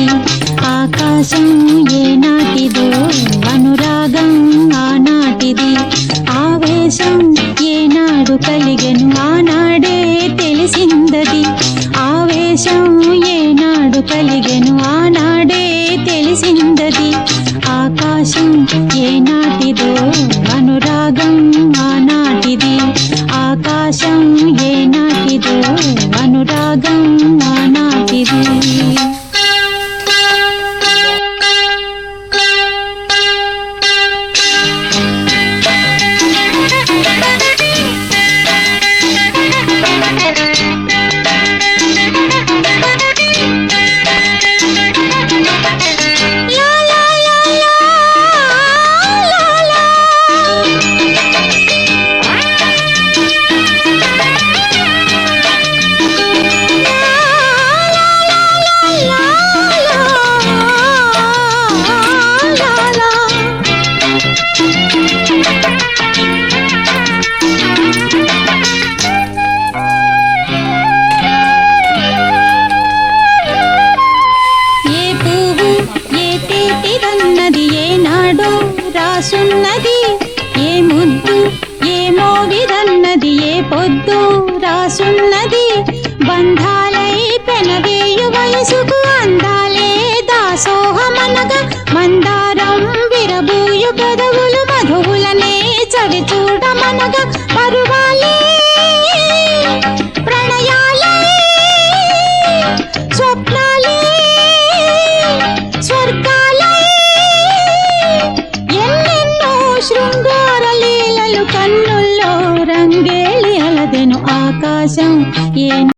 తెలిసిందది. ఆకాశం ఏనాటిదో అనురాగం ఆనాటిది. ఆవేశం ఏనాడు కలిగెను ఆనాడే తెలిసిందది. ఆవేశం ఏనాడు కలిగెను ఆనాడే తెలిసిందది. ఆకాశం ఏనాటిదో అనురాగం ఆనాటిది. ఆకాశం ఏనాటిదో అనురాగం ఆనాటిది. రాసున్నది ఏ ముద్దు ఏ మోవిదన్నది ఏ పొద్దు రాసున్నది. బంధాలై పెనవేయు వయసుకు అందాలే దాసోహమనగా మందారం విరబూయు పెదవులు మధువులనే చవి చూడమనగా పరువాలే ప్రణయాలే స్వప్నాలే స్వర్గాలే శృంగార లీలలు కన్నుల్లో రంగేళి అలదెను. ఆకాశం ఏ